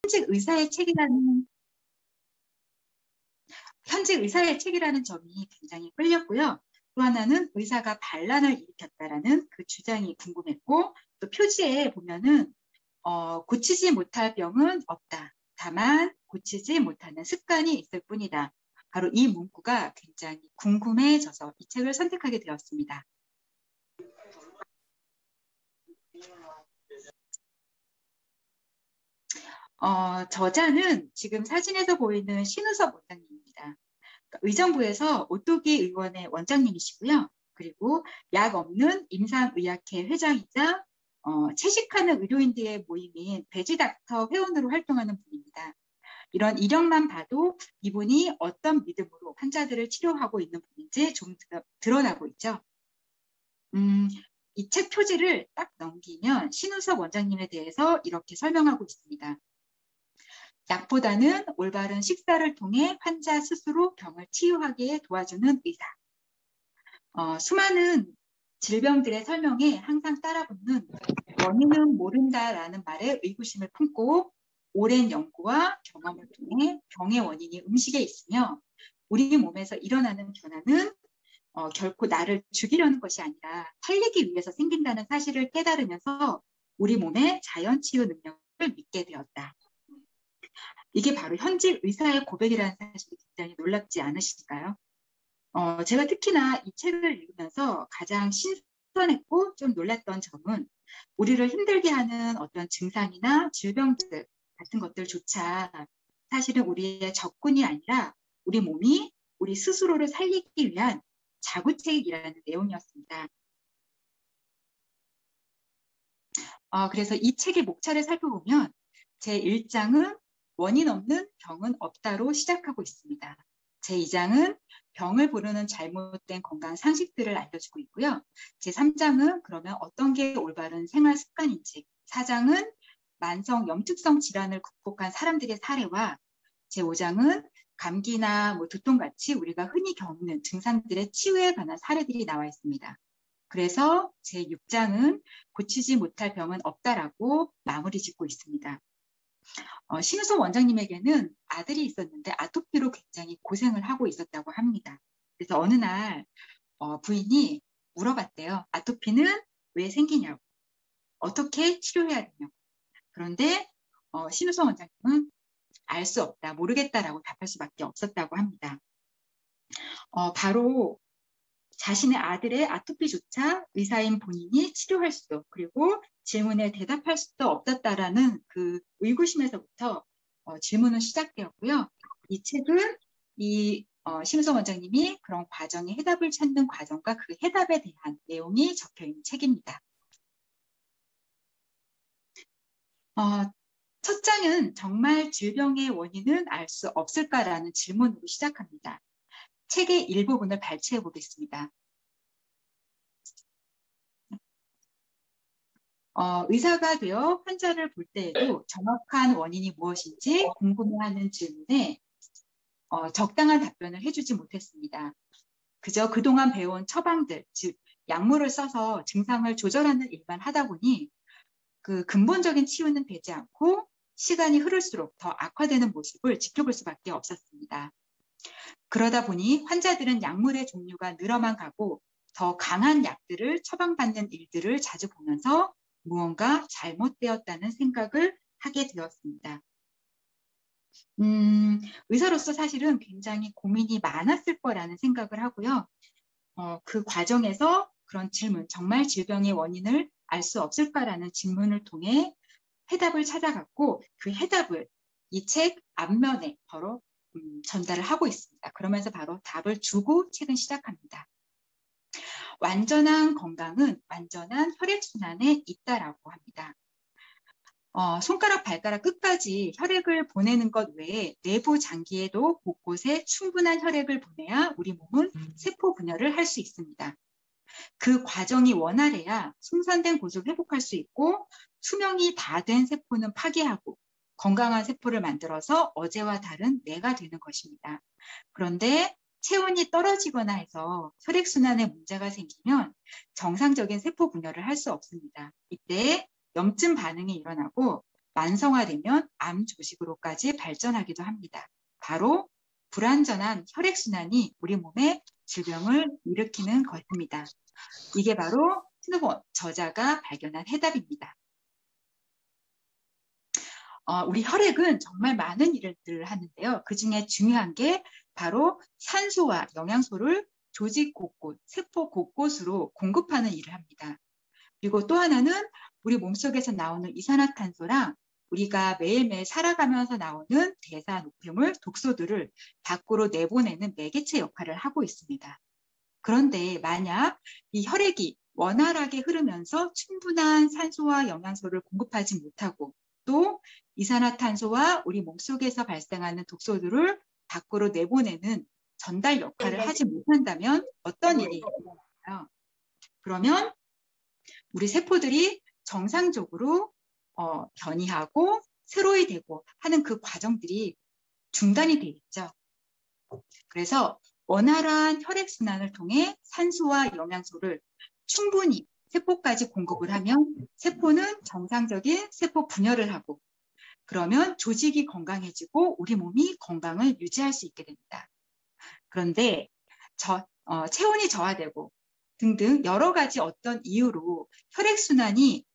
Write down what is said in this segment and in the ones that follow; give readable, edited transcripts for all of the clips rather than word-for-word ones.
현직 의사의 책이라는 점이 굉장히 끌렸고요. 또 하나는 의사가 반란을 일으켰다라는 그 주장이 궁금했고, 또 표지에 보면은 고치지 못할 병은 없다. 다만 고치지 못하는 습관이 있을 뿐이다. 바로 이 문구가 굉장히 궁금해져서 이 책을 선택하게 되었습니다. 저자는 지금 사진에서 보이는 신우섭 원장님입니다. 의정부에서 오뚜기 의원의 원장님이시고요. 그리고 약 없는 임상의학회 회장이자 채식하는 의료인들의 모임인 베지닥터 회원으로 활동하는 분입니다. 이런 이력만 봐도 이분이 어떤 믿음으로 환자들을 치료하고 있는 분인지 좀 드러나고 있죠. 이 책 표지를 딱 넘기면 신우섭 원장님에 대해서 이렇게 설명하고 있습니다. 약보다는 올바른 식사를 통해 환자 스스로 병을 치유하게 도와주는 의사. 수많은 질병들의 설명에 항상 따라붙는 원인은 모른다라는 말에 의구심을 품고 오랜 연구와 경험을 통해 병의 원인이 음식에 있으며 우리 몸에서 일어나는 변화는 결코 나를 죽이려는 것이 아니라 살리기 위해서 생긴다는 사실을 깨달으면서 우리 몸의 자연 치유 능력을 믿게 되었다. 이게 바로 현직 의사의 고백이라는 사실이 굉장히 놀랍지 않으실까요? 제가 특히나 이 책을 읽으면서 가장 신선했고 좀 놀랐던 점은 우리를 힘들게 하는 어떤 증상이나 질병들 같은 것들조차 사실은 우리의 적군이 아니라 우리 몸이 우리 스스로를 살리기 위한 자구책이라는 내용이었습니다. 그래서 이 책의 목차를 살펴보면 제 1장은 원인 없는 병은 없다로 시작하고 있습니다. 제 2장은 병을 부르는 잘못된 건강 상식들을 알려주고 있고요. 제 3장은 그러면 어떤 게 올바른 생활 습관인지, 4장은 만성 염증성 질환을 극복한 사람들의 사례와 제 5장은 감기나 두통같이 우리가 흔히 겪는 증상들의 치유에 관한 사례들이 나와 있습니다. 그래서 제 6장은 고치지 못할 병은 없다라고 마무리 짓고 있습니다. 신우섭 원장님에게는 아들이 있었는데 아토피로 굉장히 고생을 하고 있었다고 합니다. 그래서 어느 날 부인이 물어봤대요. 아토피는 왜 생기냐고. 어떻게 치료해야 되냐고. 그런데 신우섭 원장님은 알 수 없다, 모르겠다라고 답할 수밖에 없었다고 합니다. 바로 자신의 아들의 아토피조차 의사인 본인이 치료할 수도 그리고 질문에 대답할 수도 없었다라는 그 의구심에서부터 질문은 시작되었고요. 이 책은 신우섭 원장님이 그런 과정에 해답을 찾는 과정과 그 해답에 대한 내용이 적혀있는 책입니다. 첫 장은 정말 질병의 원인은 알 수 없을까라는 질문으로 시작합니다. 책의 일부분을 발췌해 보겠습니다. 의사가 되어 환자를 볼 때에도 정확한 원인이 무엇인지 궁금해하는 질문에 적당한 답변을 해주지 못했습니다. 그저 그동안 배운 처방들, 즉 약물을 써서 증상을 조절하는 일만 하다 보니 그 근본적인 치유는 되지 않고 시간이 흐를수록 더 악화되는 모습을 지켜볼 수밖에 없었습니다. 그러다 보니 환자들은 약물의 종류가 늘어만 가고 더 강한 약들을 처방받는 일들을 자주 보면서 무언가 잘못되었다는 생각을 하게 되었습니다. 의사로서 사실은 굉장히 고민이 많았을 거라는 생각을 하고요. 그 과정에서 그런 질문, 정말 질병의 원인을 알 수 없을까라는 질문을 통해 해답을 찾아갔고 그 해답을 이 책 앞면에 바로 전달을 하고 있습니다. 그러면서 바로 답을 주고 책은 시작합니다. 완전한 건강은 완전한 혈액순환에 있다라고 합니다. 손가락, 발가락 끝까지 혈액을 보내는 것 외에 내부 장기에도 곳곳에 충분한 혈액을 보내야 우리 몸은 세포 분열을 할 수 있습니다. 그 과정이 원활해야 손상된 곳을 회복할 수 있고 수명이 다 된 세포는 파괴하고 건강한 세포를 만들어서 어제와 다른 내가 되는 것입니다. 그런데 체온이 떨어지거나 해서 혈액순환에 문제가 생기면 정상적인 세포 분열을 할 수 없습니다. 이때 염증 반응이 일어나고 만성화되면 암 조직으로까지 발전하기도 합니다. 바로 불완전한 혈액순환이 우리 몸에 질병을 일으키는 것입니다. 이게 바로 스누본 저자가 발견한 해답입니다. 우리 혈액은 정말 많은 일들을 하는데요. 그중에 중요한 게 바로 산소와 영양소를 조직 곳곳, 세포 곳곳으로 공급하는 일을 합니다. 그리고 또 하나는 우리 몸속에서 나오는 이산화탄소랑 우리가 매일매일 살아가면서 나오는 대사노폐물, 독소들을 밖으로 내보내는 매개체 역할을 하고 있습니다. 그런데 만약 이 혈액이 원활하게 흐르면서 충분한 산소와 영양소를 공급하지 못하고 또 이산화탄소와 우리 몸속에서 발생하는 독소들을 밖으로 내보내는 전달 역할을 하지 못한다면 어떤 일이 일어날까요? 그러면 우리 세포들이 정상적으로 변이하고 새로이 되고 하는 그 과정들이 중단이 돼 있죠. 그래서 원활한 혈액순환을 통해 산소와 영양소를 충분히 세포까지 공급을 하면 세포는 정상적인 세포 분열을 하고 그러면 조직이 건강해지고 우리 몸이 건강을 유지할 수 있게 됩니다. 그런데 체온이 저하되고 등등 여러 가지 어떤 이유로 혈액순환이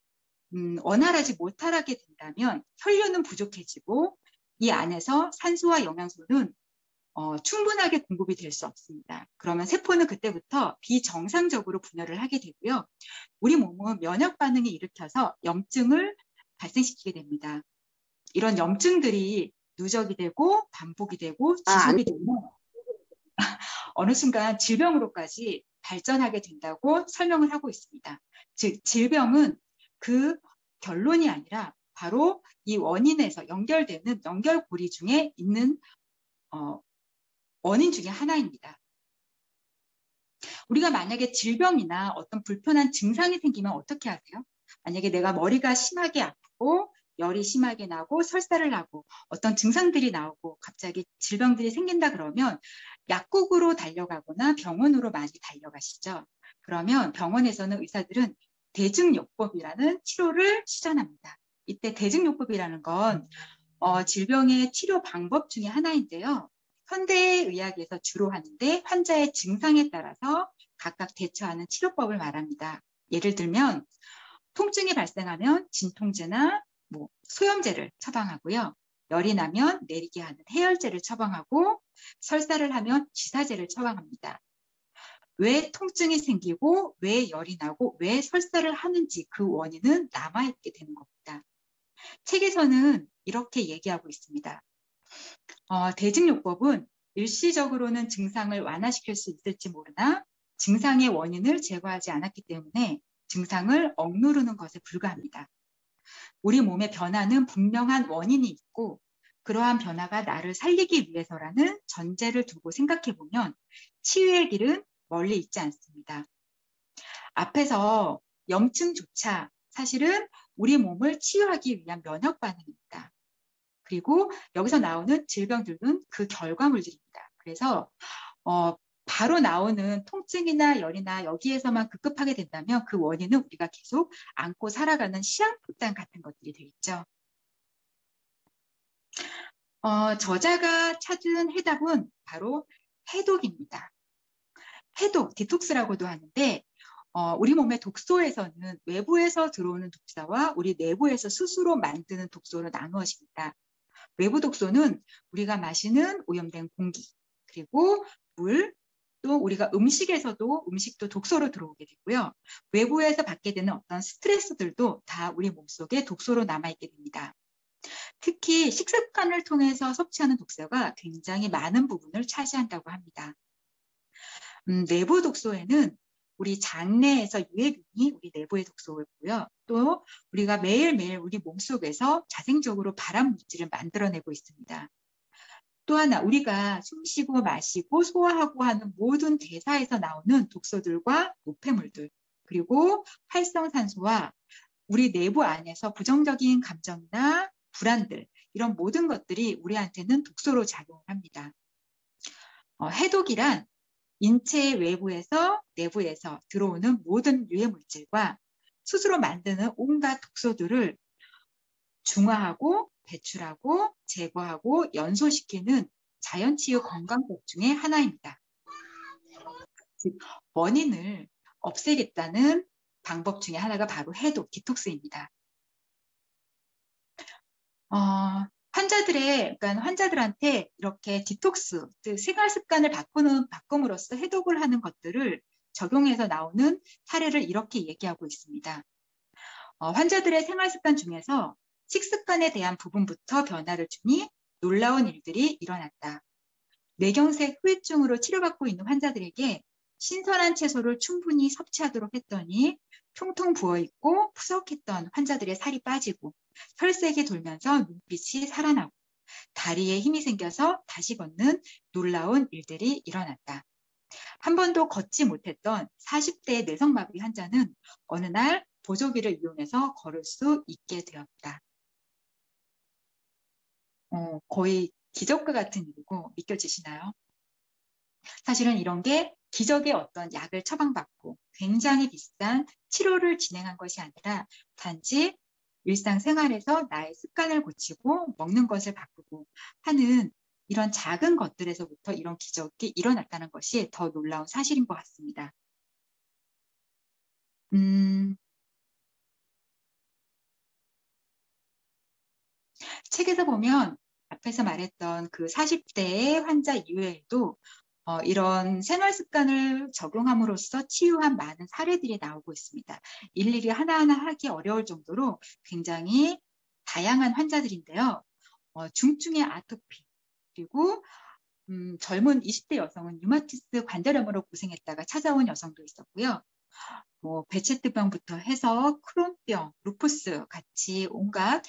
원활하지 못하게 된다면 혈류는 부족해지고 이 안에서 산소와 영양소는 충분하게 공급이 될 수 없습니다. 그러면 세포는 그때부터 비정상적으로 분열을 하게 되고요. 우리 몸은 면역 반응을 일으켜서 염증을 발생시키게 됩니다. 이런 염증들이 누적이 되고 반복이 되고 지속이 되면 어느 순간 질병으로까지 발전하게 된다고 설명을 하고 있습니다. 즉 질병은 그 결론이 아니라 바로 이 원인에서 연결되는 연결고리 중에 있는 원인 중에 하나입니다. 우리가 만약에 질병이나 어떤 불편한 증상이 생기면 어떻게 하세요? 만약에 내가 머리가 심하게 아프고 열이 심하게 나고 설사를 하고 어떤 증상들이 나오고 갑자기 질병들이 생긴다 그러면 약국으로 달려가거나 병원으로 많이 달려가시죠. 그러면 병원에서는 의사들은 대증요법이라는 치료를 시전합니다. 이때 대증요법이라는 건 질병의 치료 방법 중에 하나인데요. 현대의학에서 주로 하는데 환자의 증상에 따라서 각각 대처하는 치료법을 말합니다. 예를 들면 통증이 발생하면 진통제나 소염제를 처방하고요. 열이 나면 내리게 하는 해열제를 처방하고 설사를 하면 지사제를 처방합니다. 왜 통증이 생기고 왜 열이 나고 왜 설사를 하는지 그 원인은 남아있게 되는 겁니다. 책에서는 이렇게 얘기하고 있습니다. 대증요법은 일시적으로는 증상을 완화시킬 수 있을지 모르나 증상의 원인을 제거하지 않았기 때문에 증상을 억누르는 것에 불과합니다. 우리 몸의 변화는 분명한 원인이 있고 그러한 변화가 나를 살리기 위해서라는 전제를 두고 생각해보면 치유의 길은 멀리 있지 않습니다. 앞에서 염증조차 사실은 우리 몸을 치유하기 위한 면역 반응입니다. 그리고 여기서 나오는 질병들은 그 결과물들입니다. 그래서 바로 나오는 통증이나 열이나 여기에서만 급급하게 된다면 그 원인은 우리가 계속 안고 살아가는 시한폭탄 같은 것들이 되겠죠. 저자가 찾은 해답은 바로 해독입니다. 해독, 디톡스라고도 하는데 우리 몸의 독소에서는 외부에서 들어오는 독소와 우리 내부에서 스스로 만드는 독소로 나누어집니다. 외부 독소는 우리가 마시는 오염된 공기, 그리고 물, 또 우리가 음식도 독소로 들어오게 되고요. 외부에서 받게 되는 어떤 스트레스들도 다 우리 몸속에 독소로 남아있게 됩니다. 특히 식습관을 통해서 섭취하는 독소가 굉장히 많은 부분을 차지한다고 합니다. 내부 독소에는 우리 장내에서 유해균이 우리 내부의 독소고요. 또 우리가 매일매일 우리 몸속에서 자생적으로 발암 물질을 만들어내고 있습니다. 또 하나 우리가 숨쉬고 마시고 소화하고 하는 모든 대사에서 나오는 독소들과 노폐물들 그리고 활성산소와 우리 내부 안에서 부정적인 감정이나 불안들 이런 모든 것들이 우리한테는 독소로 작용을 합니다. 해독이란 인체 외부에서 내부에서 들어오는 모든 유해 물질과 스스로 만드는 온갖 독소들을 중화하고 배출하고 제거하고 연소시키는 자연치유 건강법 중에 하나입니다. 즉, 원인을 없애겠다는 방법 중에 하나가 바로 해독, 디톡스입니다. 그러니까 환자들한테 이렇게 디톡스, 즉 생활 습관을 바꿈으로써 해독을 하는 것들을 적용해서 나오는 사례를 이렇게 얘기하고 있습니다. 환자들의 생활 습관 중에서 식습관에 대한 부분부터 변화를 주니 놀라운 일들이 일어났다. 뇌경색 후유증으로 치료받고 있는 환자들에게 신선한 채소를 충분히 섭취하도록 했더니 통통 부어있고 푸석했던 환자들의 살이 빠지고 혈색이 돌면서 눈빛이 살아나고 다리에 힘이 생겨서 다시 걷는 놀라운 일들이 일어났다. 한 번도 걷지 못했던 40대 내성마비 환자는 어느 날 보조기를 이용해서 걸을 수 있게 되었다. 거의 기적과 같은 일이고 믿겨지시나요? 사실은 이런 게 기적의 어떤 약을 처방받고 굉장히 비싼 치료를 진행한 것이 아니라 단지 일상생활에서 나의 습관을 고치고 먹는 것을 바꾸고 하는 이런 작은 것들에서부터 이런 기적이 일어났다는 것이 더 놀라운 사실인 것 같습니다. 책에서 보면 앞에서 말했던 그 40대의 환자 이외에도 이런 생활 습관을 적용함으로써 치유한 많은 사례들이 나오고 있습니다. 일일이 하나하나 하기 어려울 정도로 굉장히 다양한 환자들인데요. 중증의 아토피, 그리고 젊은 20대 여성은 류마티스 관절염으로 고생했다가 찾아온 여성도 있었고요. 베체트병부터 해서 크론병, 루푸스 같이 온갖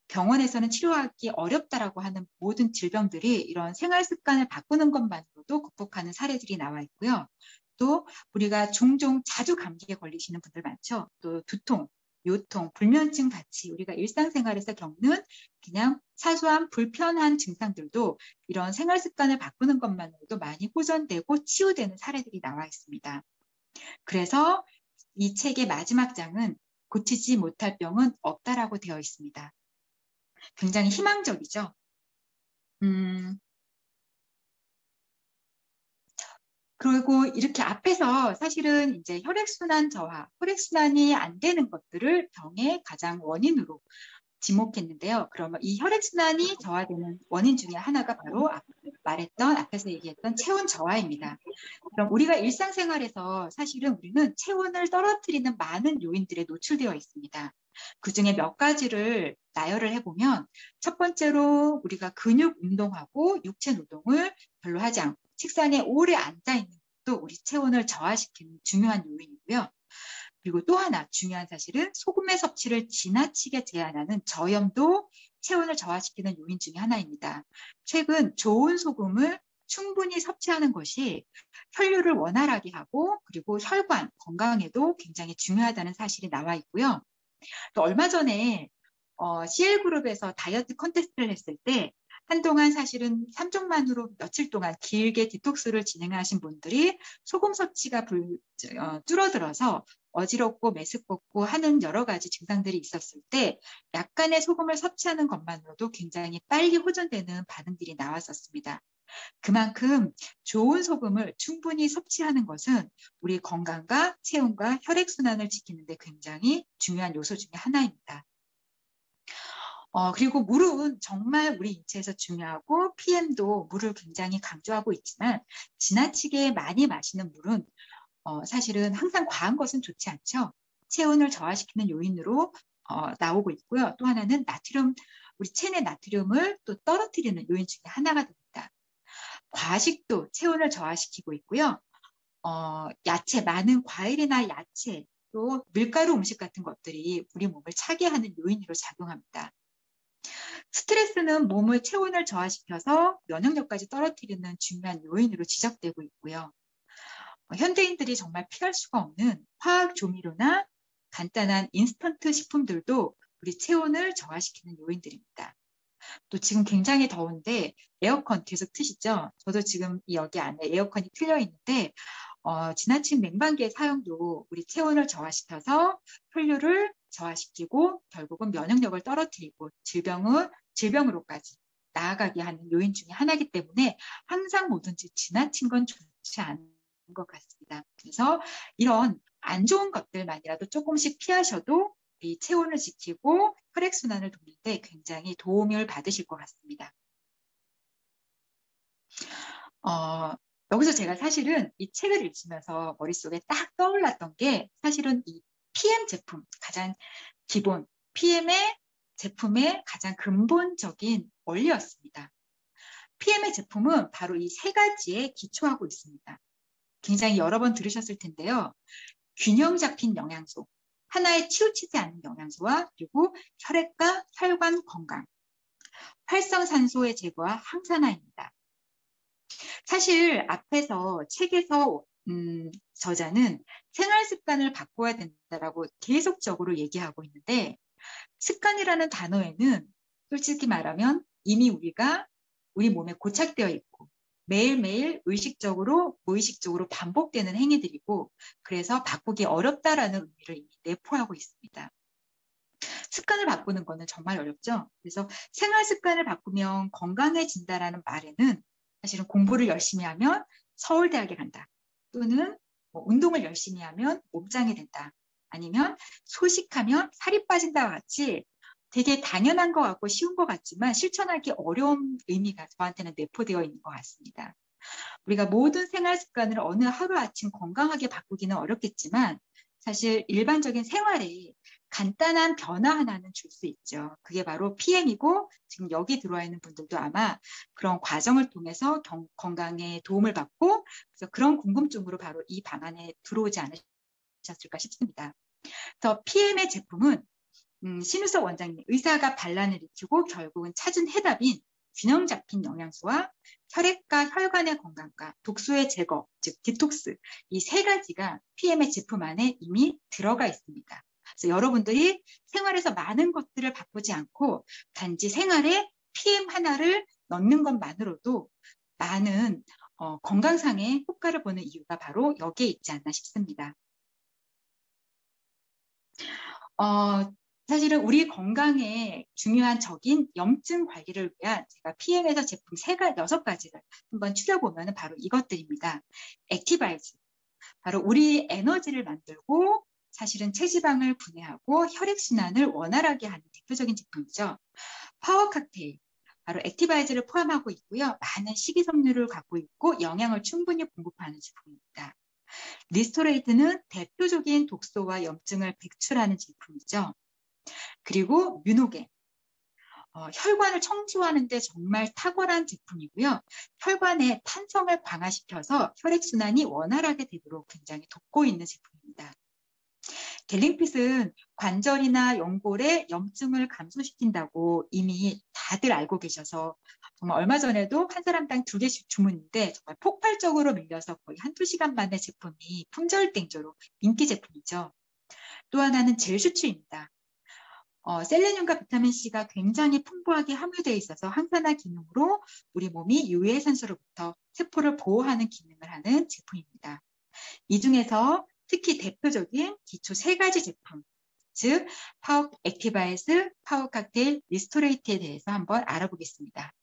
병원에서는 치료하기 어렵다라고 하는 모든 질병들이 이런 생활 습관을 바꾸는 것만으로도 극복하는 사례들이 나와 있고요. 또 우리가 종종 자주 감기에 걸리시는 분들 많죠. 또 두통, 요통, 불면증 같이 우리가 일상생활에서 겪는 그냥 사소한 불편한 증상들도 이런 생활 습관을 바꾸는 것만으로도 많이 호전되고 치유되는 사례들이 나와 있습니다. 그래서 이 책의 마지막 장은 고치지 못할 병은 없다라고 되어 있습니다. 굉장히 희망적이죠. 그리고 이렇게 앞에서 사실은 이제 혈액순환 저하, 혈액순환이 안 되는 것들을 병의 가장 원인으로 지목했는데요. 그러면 이 혈액순환이 저하되는 원인 중에 하나가 바로 앞에서 얘기했던 체온 저하입니다. 그럼 우리가 일상생활에서 사실은 우리는 체온을 떨어뜨리는 많은 요인들에 노출되어 있습니다. 그중에 몇 가지를 나열을 해보면 첫 번째로 우리가 근육 운동하고 육체 노동을 별로 하지 않고 책상에 오래 앉아있는 것도 우리 체온을 저하시키는 중요한 요인이고요. 그리고 또 하나 중요한 사실은 소금의 섭취를 지나치게 제한하는 저염도 체온을 저하시키는 요인 중에 하나입니다. 최근 좋은 소금을 충분히 섭취하는 것이 혈류를 원활하게 하고 그리고 혈관 건강에도 굉장히 중요하다는 사실이 나와 있고요. 또 얼마 전에 CL그룹에서 다이어트 컨테스트를 했을 때 한동안 사실은 3종만으로 며칠 동안 길게 디톡스를 진행하신 분들이 소금 섭취가 줄어들어서 어지럽고 메스껍고 하는 여러 가지 증상들이 있었을 때 약간의 소금을 섭취하는 것만으로도 굉장히 빨리 호전되는 반응들이 나왔었습니다. 그만큼 좋은 소금을 충분히 섭취하는 것은 우리 건강과 체온과 혈액순환을 지키는 데 굉장히 중요한 요소 중에 하나입니다. 그리고 물은 정말 우리 인체에서 중요하고 PM도 물을 굉장히 강조하고 있지만 지나치게 많이 마시는 물은 사실은 항상 과한 것은 좋지 않죠. 체온을 저하시키는 요인으로 나오고 있고요. 또 하나는 우리 체내 나트륨을 또 떨어뜨리는 요인 중에 하나가 됩니다. 과식도 체온을 저하시키고 있고요. 많은 과일이나 야채, 또 밀가루 음식 같은 것들이 우리 몸을 차게 하는 요인으로 작용합니다. 스트레스는 몸의 체온을 저하시켜서 면역력까지 떨어뜨리는 중요한 요인으로 지적되고 있고요. 현대인들이 정말 피할 수가 없는 화학 조미료나 간단한 인스턴트 식품들도 우리 체온을 저하시키는 요인들입니다. 또 지금 굉장히 더운데 에어컨 계속 트시죠? 저도 지금 여기 안에 에어컨이 틀려 있는데 지나친 냉방기의 사용도 우리 체온을 저하시켜서 혈류를 저하시키고 결국은 면역력을 떨어뜨리고 질병으로까지 나아가게 하는 요인 중에 하나이기 때문에 항상 뭐든지 지나친 건 좋지 않은 것 같습니다. 그래서 이런 안 좋은 것들만이라도 조금씩 피하셔도 이 체온을 지키고 혈액순환을 돕는데 굉장히 도움을 받으실 것 같습니다. 여기서 제가 사실은 이 책을 읽으면서 머릿속에 딱 떠올랐던 게 사실은 이 PM 제품, 가장 기본, PM의 제품의 가장 근본적인 원리였습니다. PM의 제품은 바로 이 세 가지에 기초하고 있습니다. 굉장히 여러 번 들으셨을 텐데요. 균형 잡힌 영양소, 하나에 치우치지 않는 영양소와 그리고 혈액과 혈관 건강, 활성산소의 제거와 항산화입니다. 사실 앞에서 책에서 저자는 생활 습관을 바꿔야 된다라고 계속적으로 얘기하고 있는데 습관이라는 단어에는 솔직히 말하면 이미 우리 몸에 고착되어 있고 매일매일 의식적으로 무의식적으로 반복되는 행위들이고 그래서 바꾸기 어렵다라는 의미를 이미 내포하고 있습니다. 습관을 바꾸는 거는 정말 어렵죠. 그래서 생활 습관을 바꾸면 건강해진다라는 말에는 사실은 공부를 열심히 하면 서울대학에 간다. 또는 뭐 운동을 열심히 하면 몸짱이 된다. 아니면 소식하면 살이 빠진다와 같이 되게 당연한 것 같고 쉬운 것 같지만 실천하기 어려운 의미가 저한테는 내포되어 있는 것 같습니다. 우리가 모든 생활 습관을 어느 하루아침 건강하게 바꾸기는 어렵겠지만 사실 일반적인 생활에 간단한 변화 하나는 줄 수 있죠. 그게 바로 PM이고 지금 여기 들어와 있는 분들도 아마 그런 과정을 통해서 건강에 도움을 받고 그래서 그런 궁금증으로 바로 이 방안에 들어오지 않으셨을까 싶습니다. 그래서 PM의 제품은 신우석 원장님, 의사가 반란을 일으키고 결국은 찾은 해답인 균형 잡힌 영양소와 혈액과 혈관의 건강과 독소의 제거, 즉 디톡스, 이 세 가지가 PM의 제품 안에 이미 들어가 있습니다. 그래서 여러분들이 생활에서 많은 것들을 바꾸지 않고 단지 생활에 PM 하나를 넣는 것만으로도 많은 건강상의 효과를 보는 이유가 바로 여기에 있지 않나 싶습니다. 사실은 우리 건강에 중요한 적인 염증 관리를 위한 제가 PM에서 제품 6가지를 한번 추려보면 바로 이것들입니다. 액티바이즈, 바로 우리 에너지를 만들고 사실은 체지방을 분해하고 혈액순환을 원활하게 하는 대표적인 제품이죠. 파워 칵테일, 바로 액티바이즈를 포함하고 있고요. 많은 식이섬유를 갖고 있고 영양을 충분히 공급하는 제품입니다. 리스토레이트는 대표적인 독소와 염증을 배출하는 제품이죠. 그리고 뮤노겐, 혈관을 청소하는 데 정말 탁월한 제품이고요. 혈관의 탄성을 강화시켜서 혈액순환이 원활하게 되도록 굉장히 돕고 있는 제품입니다. 갤링핏은 관절이나 연골의 염증을 감소시킨다고 이미 다들 알고 계셔서 정말 얼마 전에도 한 사람당 2개씩 주문인데 정말 폭발적으로 밀려서 거의 1~2시간 만에 제품이 품절땡조로 인기 제품이죠. 또 하나는 젤 슈츠입니다. 셀레늄과 비타민C가 굉장히 풍부하게 함유되어 있어서 항산화 기능으로 우리 몸이 유해산소로부터 세포를 보호하는 기능을 하는 제품입니다. 이 중에서 특히 대표적인 기초 3가지 제품, 즉 파워 액티바이즈, 파워 칵테일, 리스토레이트에 대해서 한번 알아보겠습니다.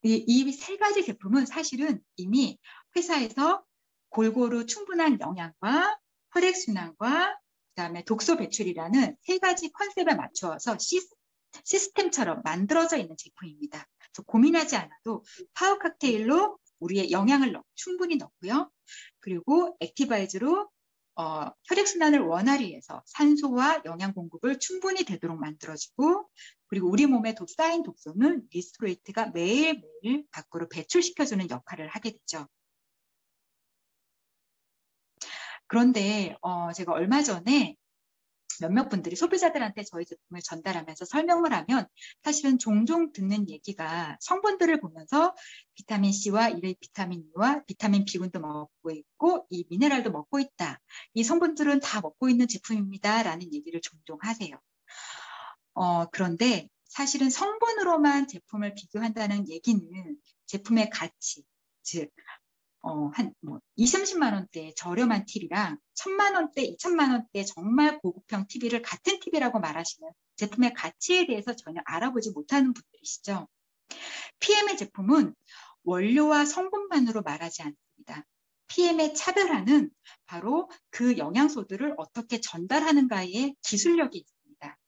이 3가지 제품은 사실은 이미 회사에서 골고루 충분한 영양과 혈액순환과 그다음에 독소 배출이라는 3가지 컨셉에 맞추어서 시스템처럼 만들어져 있는 제품입니다. 그래서 고민하지 않아도 파워 칵테일로 우리의 영양을 충분히 넣고요. 그리고 액티바이즈로 혈액순환을 원활히 해서 산소와 영양 공급을 충분히 되도록 만들어주고 그리고 우리 몸에 쌓인 독소는 리스토레이트가 매일매일 밖으로 배출시켜주는 역할을 하게 되죠. 그런데 제가 얼마 전에 몇몇 분들이 소비자들한테 저희 제품을 전달하면서 설명을 하면 사실은 종종 듣는 얘기가 성분들을 보면서 비타민C와 이 비타민 E와 비타민 B군도 먹고 있고 이 미네랄도 먹고 있다. 이 성분들은 다 먹고 있는 제품입니다. 라는 얘기를 종종 하세요. 그런데 사실은 성분으로만 제품을 비교한다는 얘기는 제품의 가치, 즉 한 20, 30만 원대 저렴한 TV랑 1000만 원대, 2000만 원대 정말 고급형 TV를 같은 TV라고 말하시는 제품의 가치에 대해서 전혀 알아보지 못하는 분들이시죠. PM의 제품은 원료와 성분만으로 말하지 않습니다. PM의 차별화는 바로 그 영양소들을 어떻게 전달하는가에 기술력이 있습니다.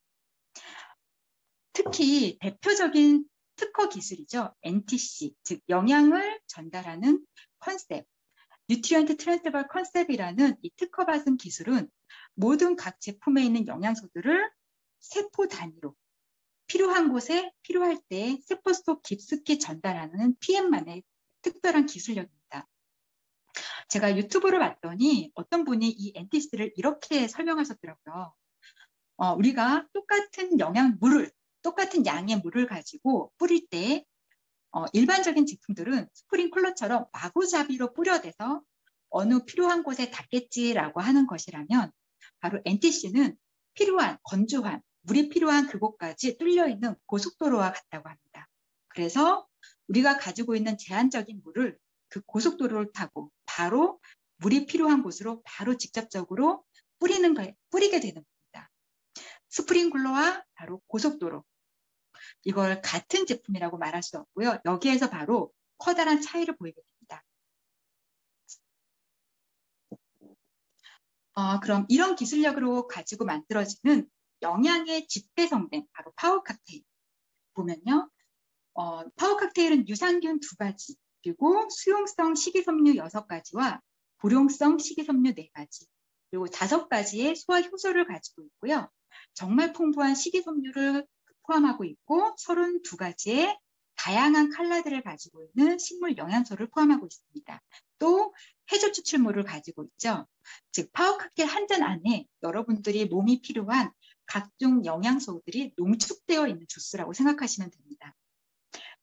특히 대표적인 특허 기술이죠. NTC, 즉 영양을 전달하는 컨셉, 뉴트리언트 트랜스퍼 컨셉이라는 이 특허받은 기술은 모든 각 제품에 있는 영양소들을 세포 단위로 필요한 곳에 필요할 때 세포 속 깊숙이 전달하는 PM만의 특별한 기술력입니다. 제가 유튜브를 봤더니 어떤 분이 이 NTC를 이렇게 설명하셨더라고요. 우리가 똑같은 똑같은 양의 물을 가지고 뿌릴 때 일반적인 제품들은 스프링클러처럼 마구잡이로 뿌려대서 어느 필요한 곳에 닿겠지라고 하는 것이라면 바로 NTC는 건조한 물이 필요한 그곳까지 뚫려있는 고속도로와 같다고 합니다. 그래서 우리가 가지고 있는 제한적인 물을 그 고속도로를 타고 바로 물이 필요한 곳으로 바로 직접적으로 뿌리게 되는 겁니다. 스프링클러와 바로 고속도로. 이걸 같은 제품이라고 말할 수 없고요. 여기에서 바로 커다란 차이를 보이게 됩니다. 그럼 이런 기술력으로 가지고 만들어지는 영양의 집대성된 바로 파워 칵테일 보면요. 파워 칵테일은 유산균 2가지, 그리고 수용성 식이섬유 6가지와 불용성 식이섬유 4가지, 그리고 5가지의 소화 효소를 가지고 있고요. 정말 풍부한 식이섬유를 포함하고 있고 32가지의 다양한 칼라들을 가지고 있는 식물 영양소를 포함하고 있습니다. 또 해조 추출물을 가지고 있죠. 즉 파워 칵테일 한 잔 안에 여러분들이 몸이 필요한 각종 영양소들이 농축되어 있는 주스라고 생각하시면 됩니다.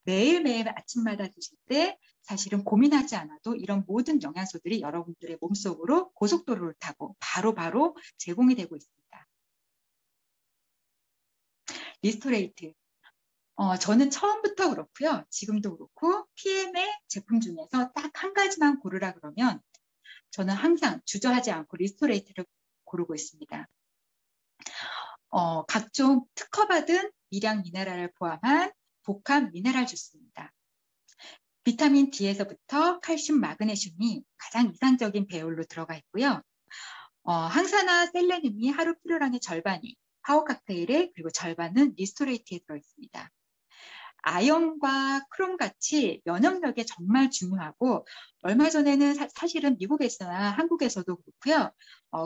매일매일 아침마다 드실 때 사실은 고민하지 않아도 이런 모든 영양소들이 여러분들의 몸속으로 고속도로를 타고 바로바로 제공이 되고 있습니다. 리스토레이트. 저는 처음부터 그렇고요. 지금도 그렇고 PM의 제품 중에서 딱 한 가지만 고르라 그러면 저는 항상 주저하지 않고 리스토레이트를 고르고 있습니다. 각종 특허받은 미량 미네랄을 포함한 복합 미네랄 주스입니다. 비타민 D에서부터 칼슘, 마그네슘이 가장 이상적인 배율로 들어가 있고요. 항산화 셀레늄이 하루 필요량의 절반이 파워 칵테일에, 그리고 절반은 리스토레이트에 들어있습니다. 아연과 크롬 같이 면역력에 정말 중요하고 얼마 전에는 사실은 미국에서나 한국에서도 그렇고요.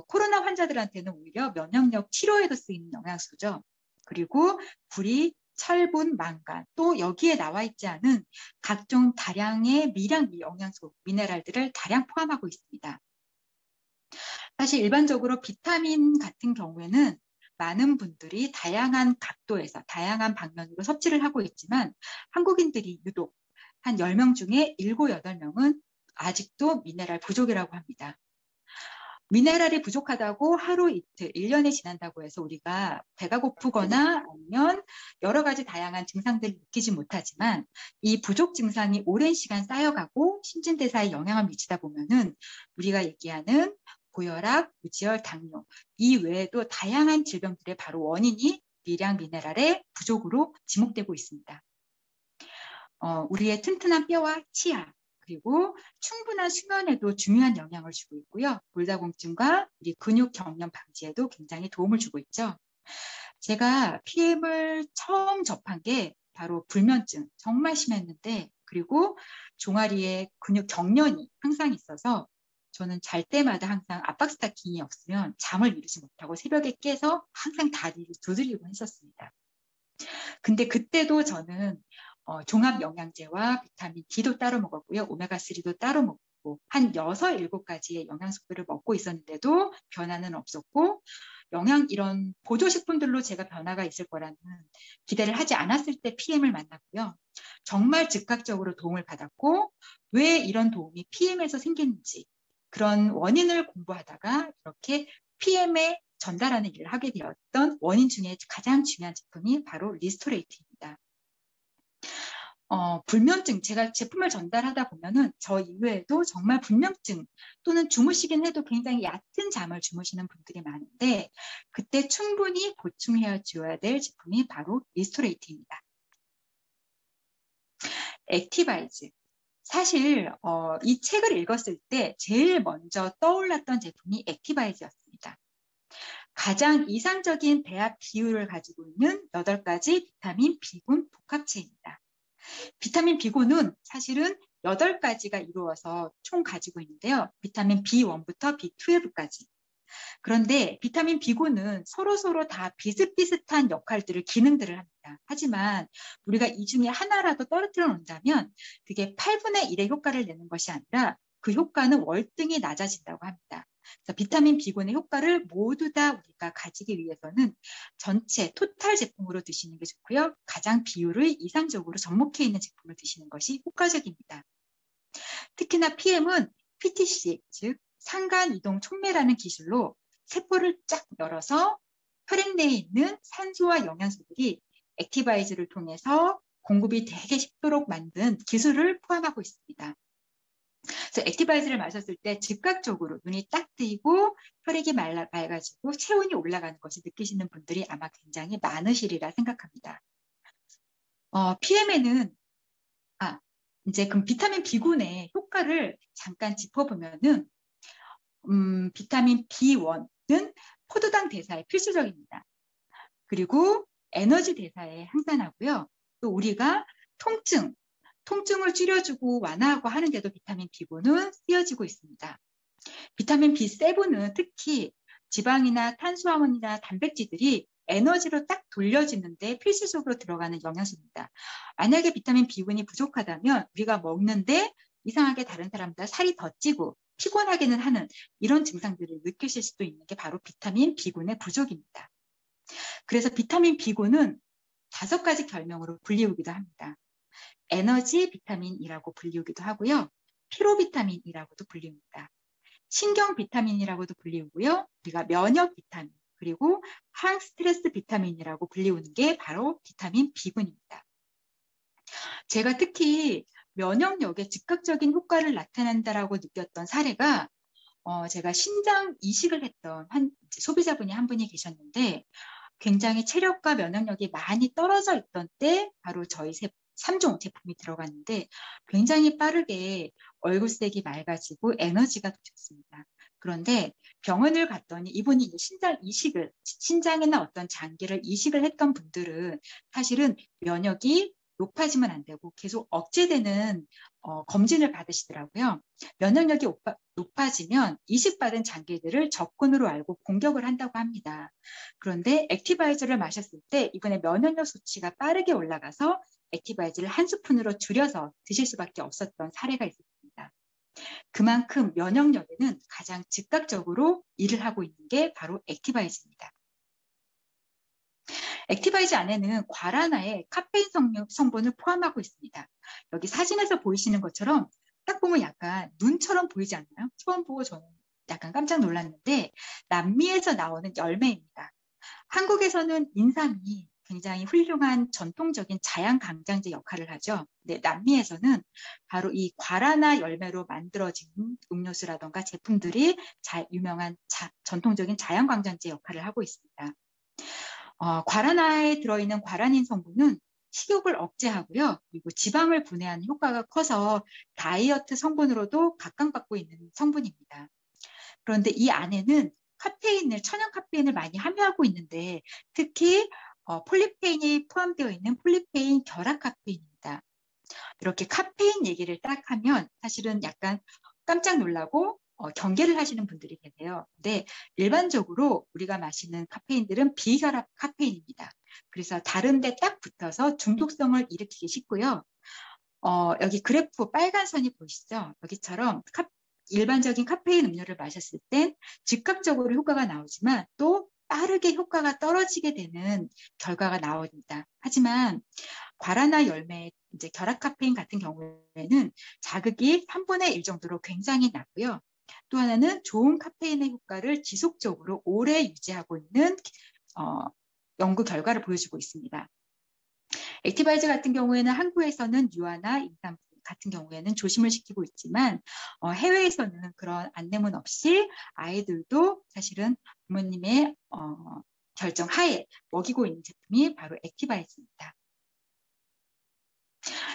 코로나 환자들한테는 오히려 면역력 치료에도 쓰이는 영양소죠. 그리고 구리, 철분, 망간, 또 여기에 나와 있지 않은 각종 다량의 미량 영양소, 미네랄들을 다량 포함하고 있습니다. 사실 일반적으로 비타민 같은 경우에는 많은 분들이 다양한 각도에서 다양한 방면으로 섭취를 하고 있지만 한국인들이 유독 한 10명 중에 7, 8명은 아직도 미네랄 부족이라고 합니다. 미네랄이 부족하다고 하루 이틀, 1년이 지난다고 해서 우리가 배가 고프거나 아니면 여러 가지 다양한 증상들을 느끼지 못하지만 이 부족 증상이 오랜 시간 쌓여가고 신진대사에 영향을 미치다 보면은 우리가 얘기하는 고혈압, 무지혈, 당뇨 이 외에도 다양한 질병들의 바로 원인이 미량 미네랄의 부족으로 지목되고 있습니다. 우리의 튼튼한 뼈와 치아, 그리고 충분한 수면에도 중요한 영향을 주고 있고요. 골다공증과 우리 근육 경련 방지에도 굉장히 도움을 주고 있죠. 제가 PM을 처음 접한 게 바로 불면증, 정말 심했는데, 그리고 종아리에 근육 경련이 항상 있어서 저는 잘 때마다 항상 압박 스타킹이 없으면 잠을 이루지 못하고 새벽에 깨서 항상 다리를 두드리고 했었습니다. 근데 그때도 저는 종합 영양제와 비타민 D도 따로 먹었고요. 오메가3도 따로 먹고 한 6, 7가지의 영양소들을 먹고 있었는데도 변화는 없었고 이런 보조식품들로 제가 변화가 있을 거라는 기대를 하지 않았을 때 PM을 만났고요. 정말 즉각적으로 도움을 받았고 왜 이런 도움이 PM에서 생기는지 그런 원인을 공부하다가 이렇게 PM에 전달하는 일을 하게 되었던 원인 중에 가장 중요한 제품이 바로 리스토레이트입니다. 불면증, 제가 제품을 전달하다 보면은 저 이외에도 정말 불면증 또는 주무시긴 해도 굉장히 얕은 잠을 주무시는 분들이 많은데 그때 충분히 보충해 줘야 될 제품이 바로 리스토레이트입니다. 액티바이즈. 사실 이 책을 읽었을 때 제일 먼저 떠올랐던 제품이 액티바이즈였습니다. 가장 이상적인 배합 비율을 가지고 있는 8가지 비타민 B군 복합체입니다. 비타민 B군은 사실은 8가지가 이루어서 총 가지고 있는데요. 비타민 B1부터 B12까지. 그런데 비타민 B군은 서로 다 비슷비슷한 역할들을, 기능들을 합니다. 하지만 우리가 이 중에 하나라도 떨어뜨려 놓는다면 그게 8분의 1의 효과를 내는 것이 아니라 그 효과는 월등히 낮아진다고 합니다. 그래서 비타민 B군의 효과를 모두 다 우리가 가지기 위해서는 전체 토탈 제품으로 드시는 게 좋고요. 가장 비율을 이상적으로 접목해 있는 제품을 드시는 것이 효과적입니다. 특히나 PM은 PTC, 즉 상간 이동 촉매라는 기술로 세포를 쫙 열어서 혈액 내에 있는 산소와 영양소들이 액티바이즈를 통해서 공급이 되게 쉽도록 만든 기술을 포함하고 있습니다. 그래서 액티바이즈를 마셨을 때 즉각적으로 눈이 딱 뜨이고 혈액이 맑아지고 체온이 올라가는 것을 느끼시는 분들이 아마 굉장히 많으시리라 생각합니다. PM에는 이제 그럼 비타민 B군의 효과를 잠깐 짚어보면은 비타민 B1은 포도당 대사에 필수적입니다. 그리고 에너지 대사에 항산하고요. 또 우리가 통증을 줄여주고 완화하고 하는데도 비타민 B군은 쓰여지고 있습니다. 비타민 B7은 특히 지방이나 탄수화물이나 단백질들이 에너지로 딱 돌려지는데 필수적으로 들어가는 영양소입니다. 만약에 비타민 B군이 부족하다면 우리가 먹는데 이상하게 다른 사람보다 살이 더 찌고 피곤하게는 하는 이런 증상들을 느끼실 수도 있는 게 바로 비타민 B군의 부족입니다. 그래서 비타민 B군은 5가지 별명으로 불리우기도 합니다. 에너지 비타민이라고 불리우기도 하고요. 피로 비타민이라고도 불리웁니다. 신경 비타민이라고도 불리우고요. 우리가 면역 비타민, 그리고 항스트레스 비타민이라고 불리우는 게 바로 비타민 B군입니다. 제가 특히 면역력에 즉각적인 효과를 나타낸다라고 느꼈던 사례가 제가 신장 이식을 했던 소비자분이 한 분이 계셨는데 굉장히 체력과 면역력이 많이 떨어져 있던 때 바로 저희 3종 제품이 들어갔는데 굉장히 빠르게 얼굴색이 맑아지고 에너지가 좋습니다. 그런데 병원을 갔더니 이분이 신장이나 어떤 장기를 이식을 했던 분들은 사실은 면역이 높아지면 안 되고 계속 억제되는 검진을 받으시더라고요. 면역력이 높아지면 이식받은 장기들을 적군으로 알고 공격을 한다고 합니다. 그런데 액티바이저를 마셨을 때 이번에 면역력 수치가 빠르게 올라가서 액티바이저를 한 스푼으로 줄여서 드실 수밖에 없었던 사례가 있었습니다. 그만큼 면역력에는 가장 즉각적으로 일을 하고 있는 게 바로 액티바이저입니다. 액티바이즈 안에는 과라나의 카페인 성분을 포함하고 있습니다. 여기 사진에서 보이시는 것처럼 딱 보면 약간 눈처럼 보이지 않나요? 처음 보고 저는 약간 깜짝 놀랐는데 남미에서 나오는 열매입니다. 한국에서는 인삼이 굉장히 훌륭한 전통적인 자양강장제 역할을 하죠. 근데 남미에서는 바로 이 과라나 열매로 만들어진 음료수라던가 제품들이 유명한 전통적인 자양강장제 역할을 하고 있습니다. 과라나에 들어있는 과라닌 성분은 식욕을 억제하고요. 그리고 지방을 분해하는 효과가 커서 다이어트 성분으로도 각광받고 있는 성분입니다. 그런데 이 안에는 천연 카페인을 많이 함유하고 있는데 특히 폴리페인이 포함되어 있는 폴리페인 결합 카페인입니다. 이렇게 카페인 얘기를 딱 하면 사실은 약간 깜짝 놀라고 경계를 하시는 분들이 계세요. 근데 일반적으로 우리가 마시는 카페인들은 비결합 카페인입니다. 그래서 다른 데 딱 붙어서 중독성을 일으키기 쉽고요. 여기 그래프 빨간 선이 보이시죠? 여기처럼 일반적인 카페인 음료를 마셨을 땐 즉각적으로 효과가 나오지만 또 빠르게 효과가 떨어지게 되는 결과가 나옵니다. 하지만 과라나 열매 이제 결합 카페인 같은 경우에는 자극이 3분의 1 정도로 굉장히 낮고요. 또 하나는 좋은 카페인의 효과를 지속적으로 오래 유지하고 있는 연구 결과를 보여주고 있습니다. 액티바이저 같은 경우에는 한국에서는 유아나 임산부 같은 경우에는 조심을 시키고 있지만 해외에서는 그런 안내문 없이 아이들도 사실은 부모님의 결정 하에 먹이고 있는 제품이 바로 액티바이저입니다.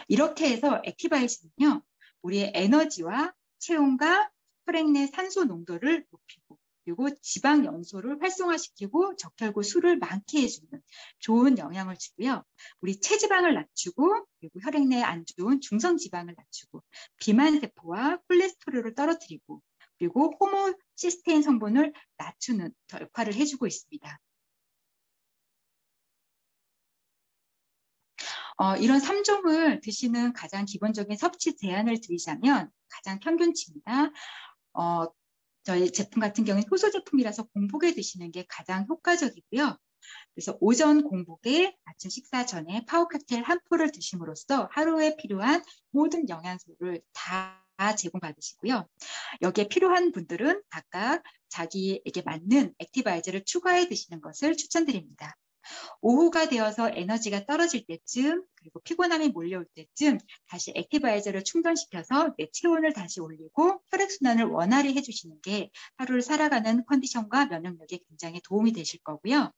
이렇게 해서 액티바이저는요, 우리의 에너지와 체온과 혈액 내 산소 농도를 높이고 그리고 지방 연소를 활성화시키고 적혈구 수를 많게 해주는 좋은 영향을 주고요. 우리 체지방을 낮추고 그리고 혈액 내에 안 좋은 중성 지방을 낮추고 비만 세포와 콜레스테롤을 떨어뜨리고 그리고 호모시스테인 성분을 낮추는 역할을 해주고 있습니다. 이런 3종을 드시는 가장 기본적인 섭취 제한을 드리자면 가장 평균치입니다. 저희 제품 같은 경우는 효소 제품이라서 공복에 드시는 게 가장 효과적이고요. 그래서 오전 공복에 아침 식사 전에 파워 칵테일 한 포를 드심으로써 하루에 필요한 모든 영양소를 다 제공받으시고요. 여기에 필요한 분들은 각각 자기에게 맞는 액티바이저를 추가해 드시는 것을 추천드립니다. 오후가 되어서 에너지가 떨어질 때쯤 그리고 피곤함이 몰려올 때쯤 다시 액티바이저를 충전시켜서 내 체온을 다시 올리고 혈액순환을 원활히 해주시는 게 하루를 살아가는 컨디션과 면역력에 굉장히 도움이 되실 거고요.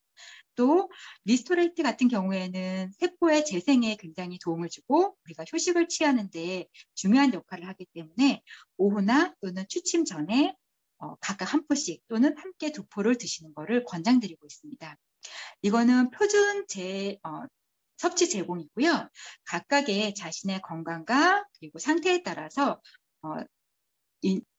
또 리스토레이트 같은 경우에는 세포의 재생에 굉장히 도움을 주고 우리가 휴식을 취하는데 중요한 역할을 하기 때문에 오후나 또는 취침 전에 각각 한 포씩 또는 함께 두 포를 드시는 것을 권장드리고 있습니다. 이거는 표준 섭취 제공이고요. 각각의 자신의 건강과 그리고 상태에 따라서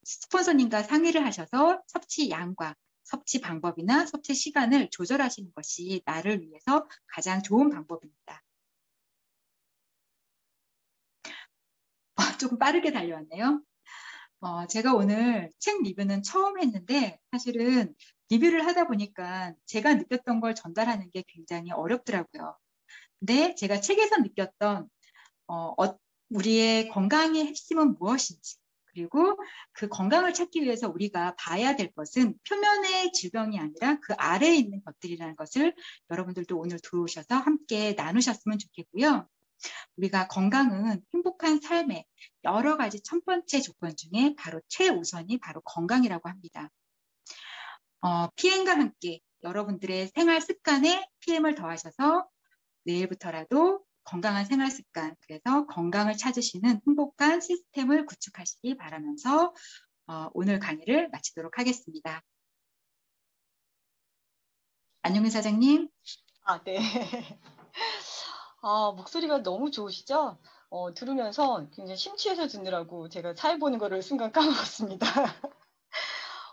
스폰서님과 상의를 하셔서 섭취 양과 섭취 방법이나 섭취 시간을 조절하시는 것이 나를 위해서 가장 좋은 방법입니다. 조금 빠르게 달려왔네요. 제가 오늘 책 리뷰는 처음 했는데 사실은 리뷰를 하다 보니까 제가 느꼈던 걸 전달하는 게 굉장히 어렵더라고요. 근데 제가 책에서 느꼈던 우리의 건강의 핵심은 무엇인지 그리고 그 건강을 찾기 위해서 우리가 봐야 될 것은 표면의 질병이 아니라 그 아래에 있는 것들이라는 것을 여러분들도 오늘 들어오셔서 함께 나누셨으면 좋겠고요. 우리가 건강은 행복한 삶의 여러 가지 첫 번째 조건 중에 바로 최우선이 바로 건강이라고 합니다. PM과 함께 여러분들의 생활 습관에 PM을 더하셔서 내일부터라도 건강한 생활 습관, 그래서 건강을 찾으시는 행복한 시스템을 구축하시기 바라면서 오늘 강의를 마치도록 하겠습니다. 안녕희 사장님. 네. 목소리가 너무 좋으시죠? 들으면서 굉장히 심취해서 듣느라고 제가 사회 보는 거를 순간 까먹었습니다.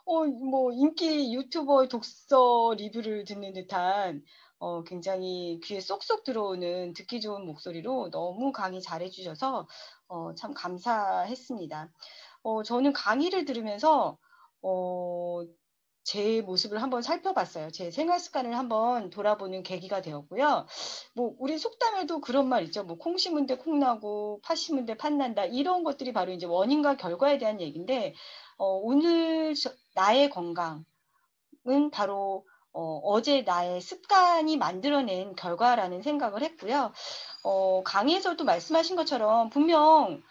뭐 인기 유튜버 독서 리뷰를 듣는 듯한 굉장히 귀에 쏙쏙 들어오는 듣기 좋은 목소리로 너무 강의 잘해 주셔서 참 감사했습니다. 저는 강의를 들으면서 제 모습을 한번 살펴봤어요. 제 생활 습관을 한번 돌아보는 계기가 되었고요. 뭐 우리 속담에도 그런 말 있죠. 뭐 콩 심은 데 콩 나고 팥 심은 데 팥 난다. 이런 것들이 바로 이제 원인과 결과에 대한 얘기인데 오늘 나의 건강은 바로 어제 나의 습관이 만들어낸 결과라는 생각을 했고요. 강의에서도 말씀하신 것처럼 분명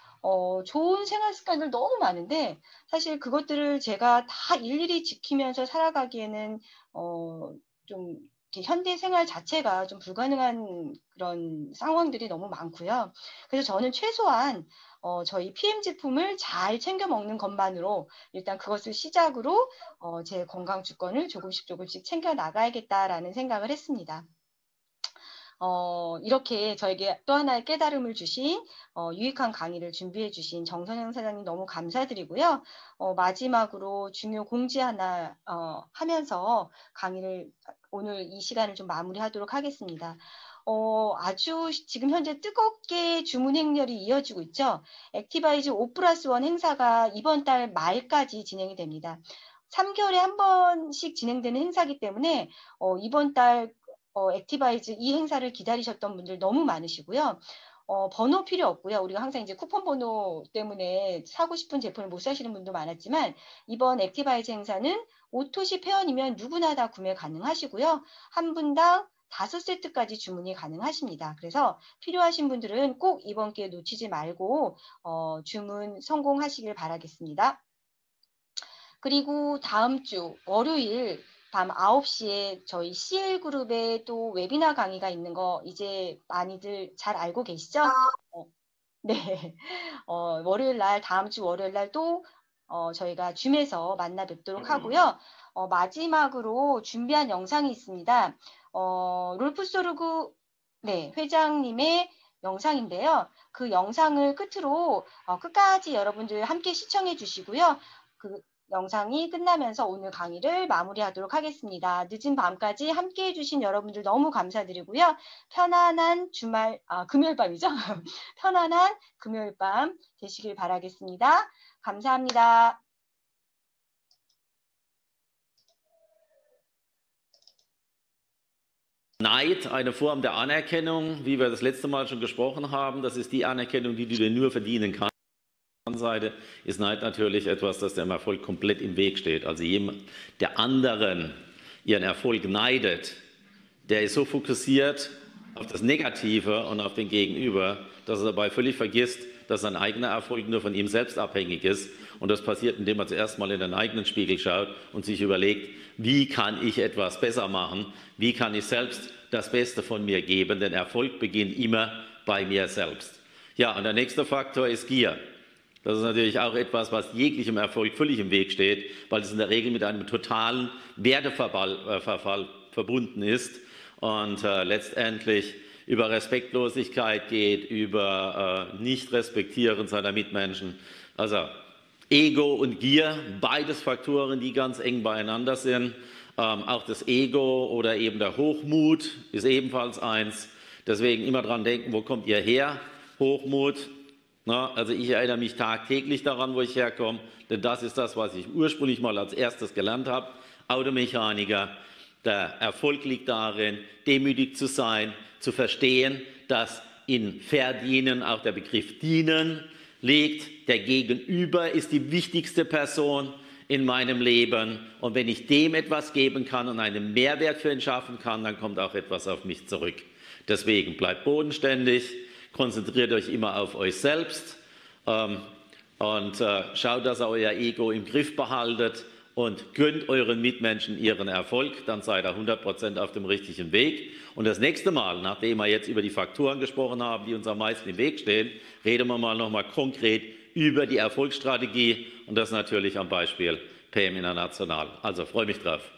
좋은 생활 습관들 너무 많은데 사실 그것들을 제가 다 일일이 지키면서 살아가기에는 좀 이렇게 현대 생활 자체가 좀 불가능한 그런 상황들이 너무 많고요. 그래서 저는 최소한 저희 PM 제품을 잘 챙겨 먹는 것만으로 일단 그것을 시작으로 제 건강 주권을 조금씩 챙겨 나가야겠다라는 생각을 했습니다. 이렇게 저에게 또 하나의 깨달음을 주신 유익한 강의를 준비해 주신 정선영 사장님 너무 감사드리고요. 마지막으로 중요 공지 하나 하면서 강의를 오늘 이 시간을 좀 마무리하도록 하겠습니다. 아주 지금 현재 뜨겁게 주문 행렬이 이어지고 있죠. 액티바이즈 5+1 행사가 이번 달 말까지 진행이 됩니다. 3개월에 한 번씩 진행되는 행사이기 때문에 이번 달 액티바이즈 이 행사를 기다리셨던 분들 너무 많으시고요. 번호 필요 없고요. 우리가 항상 이제 쿠폰 번호 때문에 사고 싶은 제품을 못 사시는 분도 많았지만 이번 액티바이즈 행사는 오토시 회원이면 누구나 다 구매 가능하시고요. 한 분당 5세트까지 주문이 가능하십니다. 그래서 필요하신 분들은 꼭 이번 기회 놓치지 말고 주문 성공하시길 바라겠습니다. 그리고 다음 주 월요일 밤 9시에 저희 CL그룹에 또 웨비나 강의가 있는 거 이제 많이들 잘 알고 계시죠? 네. 월요일 날, 다음 주 월요일 날 또 저희가 줌에서 만나 뵙도록 하고요. 마지막으로 준비한 영상이 있습니다. 롤프소르그 네, 회장님의 영상인데요. 그 영상을 끝으로 끝까지 여러분들 함께 시청해 주시고요. 그 영상이 끝나면서 오늘 강의를 마무리하도록 하겠습니다. 늦은 밤까지 함께 해주신 여러분들 너무 감사드리고요. 편안한 주말, 금요일 밤이죠? 편안한 금요일 밤 되시길 바라겠습니다. 감사합니다. Neid, eine Form der Anerkennung, wie wir das letzte Mal schon gesprochen haben, das ist die Anerkennung, die du dir nur verdienen kannst. Auf der anderen Seite ist Neid natürlich etwas, das dem Erfolg komplett im Weg steht. Also jemand, der anderen ihren Erfolg neidet, der ist so fokussiert auf das Negative und auf den Gegenüber, dass er dabei völlig vergisst, dass sein eigener Erfolg nur von ihm selbst abhängig ist. Und das passiert, indem er zuerst mal in den eigenen Spiegel schaut und sich überlegt, wie kann ich etwas besser machen, wie kann ich selbst das Beste von mir geben, denn Erfolg beginnt immer bei mir selbst. Ja, und der nächste Faktor ist Gier. Das ist natürlich auch etwas, was jeglichem Erfolg völlig im Weg steht, weil es in der Regel mit einem totalen Werteverfall verbunden ist und letztendlich über Respektlosigkeit geht, über Nicht-Respektieren seiner Mitmenschen. Also Ego und Gier, beides Faktoren, die ganz eng beieinander sind. Auch das Ego oder eben der Hochmut ist ebenfalls eins. Deswegen immer dran denken, wo kommt ihr her? Hochmut. Na, also ich erinnere mich tagtäglich daran, wo ich herkomme, denn das ist das, was ich ursprünglich mal als erstes gelernt habe. Automechaniker. Der Erfolg liegt darin, demütig zu sein, zu verstehen, dass in Verdienen auch der Begriff dienen liegt. Der Gegenüber ist die wichtigste Person in meinem Leben. Und wenn ich dem etwas geben kann und einen Mehrwert für ihn schaffen kann, dann kommt auch etwas auf mich zurück. Deswegen bleibt bodenständig, konzentriert euch immer auf euch selbst und schaut, dass ihr euer Ego im Griff behaltet und gönnt euren Mitmenschen ihren Erfolg, dann seid ihr 100% auf dem richtigen Weg. Und das nächste Mal, nachdem wir jetzt über die Faktoren gesprochen haben, die uns am meisten im Weg stehen, reden wir mal nochmal konkret über die Erfolgsstrategie und das natürlich am Beispiel PM International. Also freue mich drauf.